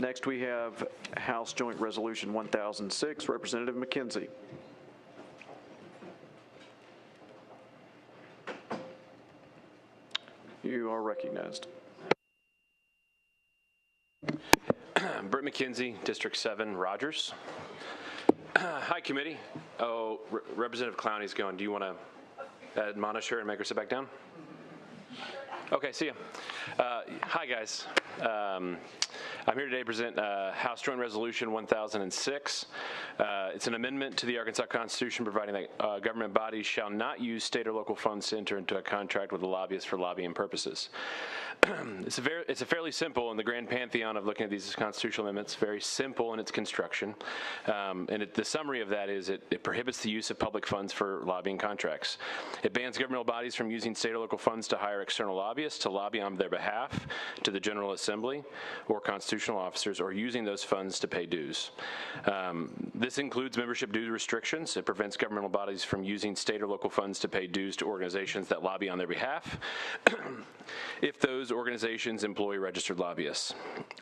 Next, we have House Joint Resolution 1006, Representative McKenzie. You are recognized. Britt McKenzie, District 7, Rogers. Hi, committee. Oh, Representative Clowney's going. Do you want to admonish her and make her sit back down? Okay, see ya. Hi, guys. I'm here today to present House Joint Resolution 1006. It's an amendment to the Arkansas Constitution providing that government bodies shall not use state or local funds to enter into a contract with a lobbyist for lobbying purposes. It's a fairly simple, in the grand pantheon of looking at these constitutional amendments, very simple in its construction. The summary of that is it prohibits the use of public funds for lobbying contracts. It bans governmental bodies from using state or local funds to hire external lobbyists to lobby on their behalf to the General Assembly or constitutional officers, or using those funds to pay dues. This includes membership due restrictions. It prevents governmental bodies from using state or local funds to pay dues to organizations that lobby on their behalf if those organizations employ registered lobbyists.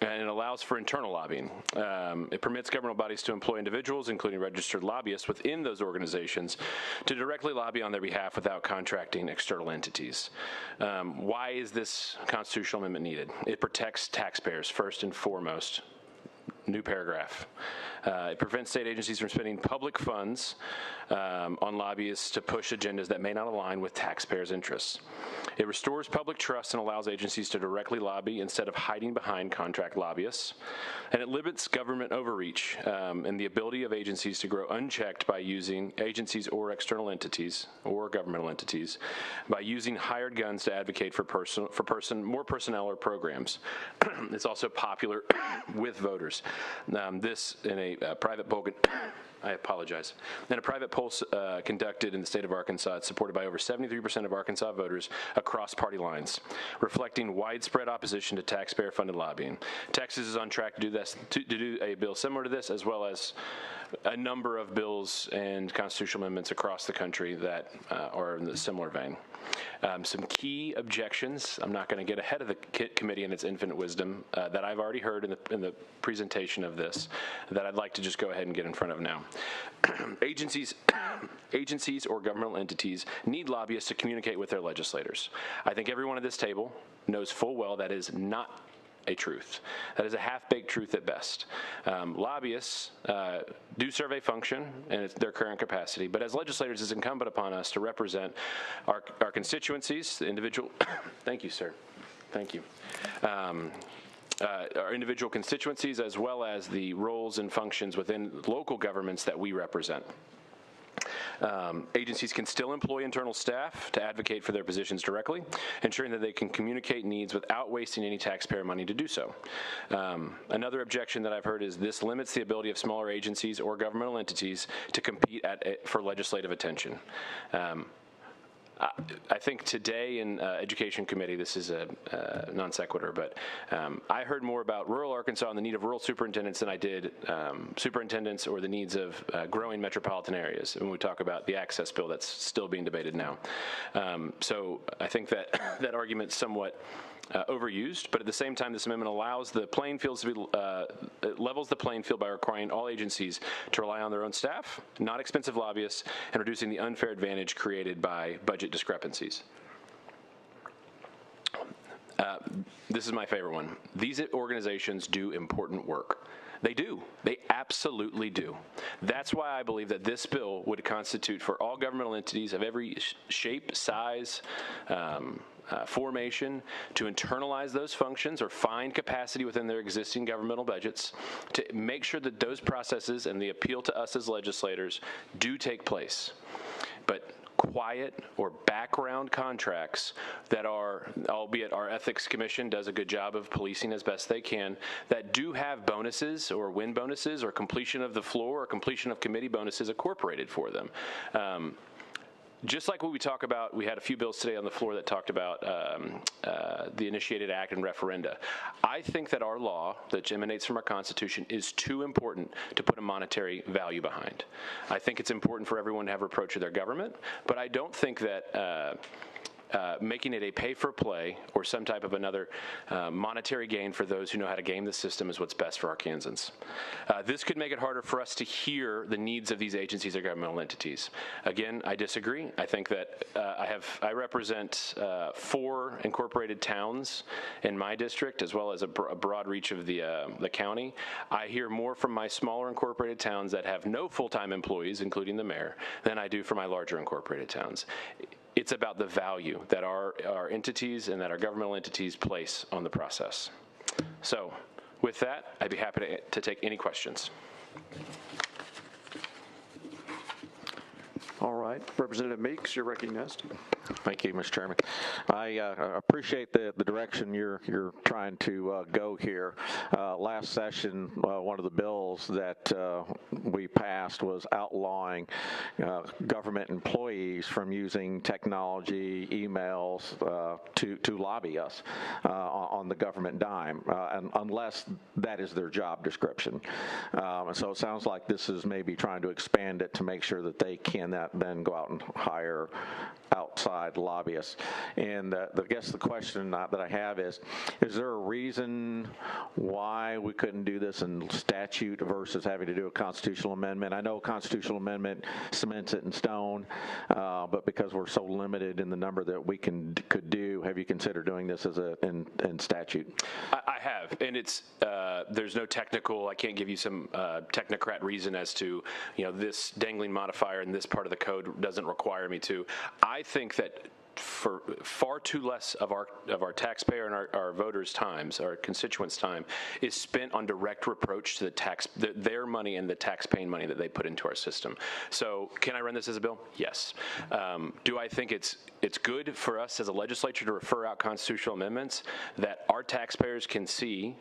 And it allows for internal lobbying. It permits governmental bodies to employ individuals, including registered lobbyists within those organizations, to directly lobby on their behalf without contracting external entities. Why is this constitutional amendment needed? It protects taxpayers first and foremost. New paragraph. It prevents state agencies from spending public funds on lobbyists to push agendas that may not align with taxpayers' interests. It restores public trust and allows agencies to directly lobby instead of hiding behind contract lobbyists. And it limits government overreach and the ability of agencies to grow unchecked by using agencies or external entities or governmental entities by using hired guns to advocate for more personnel or programs. It's also popular with voters. This in a private poll, I apologize. In a private poll conducted in the state of Arkansas, it's supported by over 73% of Arkansas voters across party lines, reflecting widespread opposition to taxpayer-funded lobbying. Texas is on track to do this, to do a bill similar to this, as well as a number of bills and constitutional amendments across the country that are in the similar vein. Some key objections. I'm not going to get ahead of the committee and its infinite wisdom that I've already heard in the presentation of this, that I'd like to just go ahead and get in front of now. Agencies or governmental entities need lobbyists to communicate with their legislators. I think everyone at this table knows full well that is not a truth. That is a half-baked truth at best. Lobbyists do serve a function in their current capacity, but as legislators, it's incumbent upon us to represent our constituencies, the individual. Thank you, sir. Thank you. Our individual constituencies, as well as the roles and functions within local governments that we represent. Agencies can still employ internal staff to advocate for their positions directly, ensuring that they can communicate needs without wasting any taxpayer money to do so. Another objection that I've heard is this limits the ability of smaller agencies or governmental entities to compete for legislative attention. I think today in Education Committee, this is a non sequitur, but I heard more about rural Arkansas and the need of rural superintendents than I did superintendents or the needs of growing metropolitan areas when we talk about the access bill that's still being debated now. So I think that that argument's somewhat overused, but at the same time, this amendment allows the playing fields to be, it levels the playing field by requiring all agencies to rely on their own staff, not expensive lobbyists, and reducing the unfair advantage created by budget discrepancies. This is my favorite one. These organizations do important work. They do. They absolutely do. That's why I believe that this bill would constitute for all governmental entities of every shape, size, formation to internalize those functions or find capacity within their existing governmental budgets to make sure that those processes and the appeal to us as legislators do take place. But quiet or background contracts that are, albeit our ethics commission does a good job of policing as best they can, that do have bonuses or win bonuses or completion of the floor or completion of committee bonuses incorporated for them. Just like what we talk about, we had a few bills today on the floor that talked about the initiated act and referenda. I think that our law, that emanates from our Constitution, is too important to put a monetary value behind. I think it's important for everyone to have reproach of their government, but I don't think that making it a pay-for-play or some type of another monetary gain for those who know how to game the system is what's best for Arkansans. This could make it harder for us to hear the needs of these agencies or governmental entities. Again, I disagree. I think that I represent 4 incorporated towns in my district, as well as a broad reach of the county. I hear more from my smaller incorporated towns that have no full-time employees, including the mayor, than I do for my larger incorporated towns. It's about the value that our entities and that our governmental entities place on the process. So with that, I'd be happy to take any questions. All right. Representative Meeks, you're recognized. Thank you, Mr. Chairman. I appreciate the direction you're trying to go here. Last session, one of the bills that we passed was outlawing government employees from using technology, emails to lobby us on the government dime, and unless that is their job description. And so it sounds like this is maybe trying to expand it to make sure that they can then go out and hire outside lobbyists. And I guess the question that I have is there a reason why we couldn't do this in statute versus having to do a constitutional amendment? I know a constitutional amendment cements it in stone, but because we're so limited in the number that we could do, have you considered doing this as in statute? I have, and it's there's no technical. I can't give you some technocrat reason as to this dangling modifier in this part of the code doesn't require me to. I think that for far too less of our taxpayer and our voters' times, our constituents' time, is spent on direct reproach to their money and the tax-paying money that they put into our system. So, can I run this as a bill? Yes. Do I think it's good for us as a legislature to refer out constitutional amendments that our taxpayers can see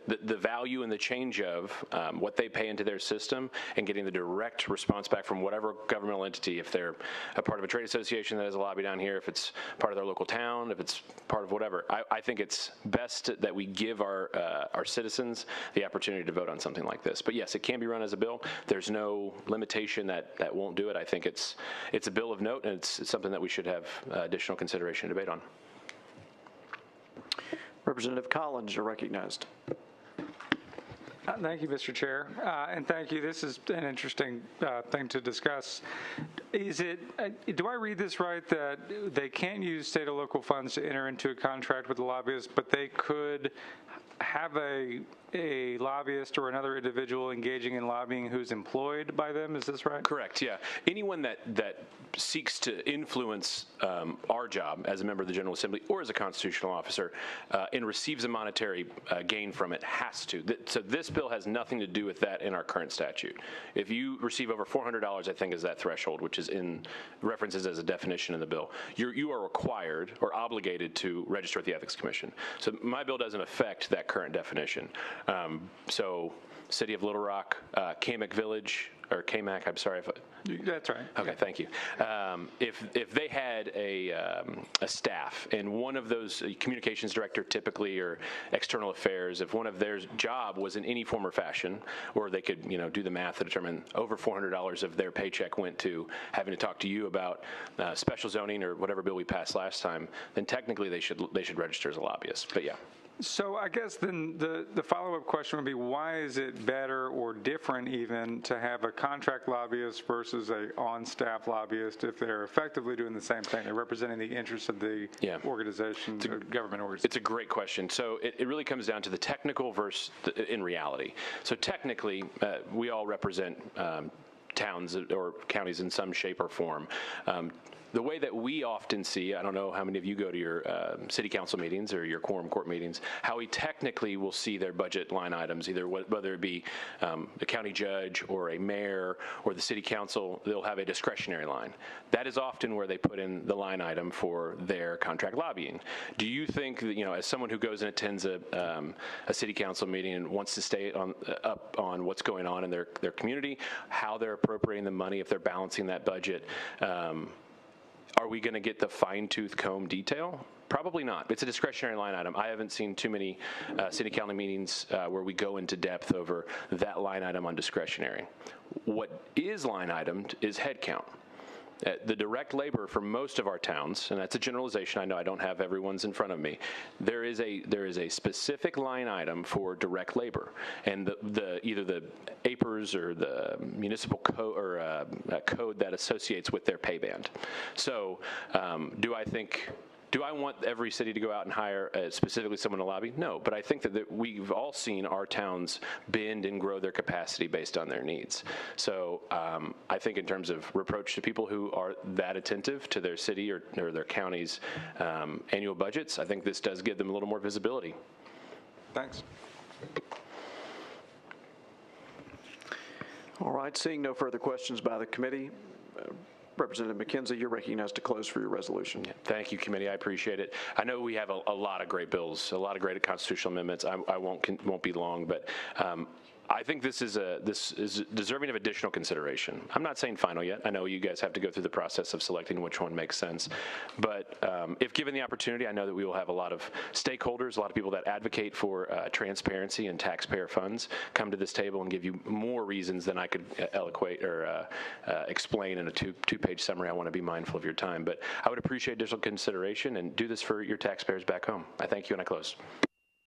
the value and the change of what they pay into their system and getting the direct response back from whatever governmental entity, if they're a part of a trade association that has a lobby down here, if it's part of their local town, if it's part of whatever. I think it's best that we give our citizens the opportunity to vote on something like this. But yes, it can be run as a bill. There's no limitation that won't do it. I think it's a bill of note, and it's something that we should have additional consideration and debate on. Representative Collins, you're recognized. Thank you, Mr. Chair, and thank you. This is an interesting thing to discuss. Do I read this right that they can't use state or local funds to enter into a contract with the lobbyist, but they could have a lobbyist or another individual engaging in lobbying who's employed by them? Is this right? Correct, yeah. Anyone that seeks to influence our job as a member of the General Assembly or as a constitutional officer and receives a monetary gain from it has to. So this bill has nothing to do with that in our current statute. If you receive over $400, I think is that threshold, which is in references as a definition in the bill, you are required or obligated to register with the Ethics Commission. So my bill doesn't affect that current definition. So City of Little Rock, Kamak Village, or Kamak, I'm sorry if That's right. Okay, thank you. If they had a staff and one of those communications director typically or external affairs, if one of their job was in any form or fashion, or they could do the math to determine over $400 of their paycheck went to having to talk to you about special zoning or whatever bill we passed last time, then technically they should register as a lobbyist. But yeah. So I guess then the follow-up question would be, why is it better or different even to have a contract lobbyist versus a on-staff lobbyist if they're effectively doing the same thing? They're representing the interests of the organization, the government organization. It's a great question. So it really comes down to the technical versus in reality. So technically, we all represent towns or counties in some shape or form. The way that we often see, I don't know how many of you go to your city council meetings or your quorum court meetings, how we technically will see their budget line items, either whether it be the county judge or a mayor or the city council, they'll have a discretionary line. That is often where they put in the line item for their contract lobbying. Do you think that, as someone who goes and attends a city council meeting and wants to stay up on what's going on in their community, how they're appropriating the money, if they're balancing that budget, are we going to get the fine-tooth comb detail? Probably not. It's a discretionary line item. I haven't seen too many city council meetings where we go into depth over that line item on discretionary. What is line itemed is head count. the direct labor for most of our towns, and that's a generalization, I know I don't have everyone's in front of me, there is a specific line item for direct labor, and either the APERS or the municipal code or code that associates with their pay band. So do I want every city to go out and hire specifically someone to lobby? No, but I think that we've all seen our towns bend and grow their capacity based on their needs. So I think in terms of reproach to people who are that attentive to their city or their county's annual budgets, I think this does give them a little more visibility. Thanks. All right, seeing no further questions by the committee, Representative McKenzie, you're recognized to close for your resolution. Thank you, committee. I appreciate it. I know we have a lot of great bills, a lot of great constitutional amendments. I won't be long, but I think this is deserving of additional consideration. I'm not saying final yet. I know you guys have to go through the process of selecting which one makes sense. But if given the opportunity, I know that we will have a lot of stakeholders, a lot of people that advocate for transparency and taxpayer funds come to this table and give you more reasons than I could eloquate or explain in a two-page summary. I want to be mindful of your time. But I would appreciate additional consideration and do this for your taxpayers back home. I thank you, and I close.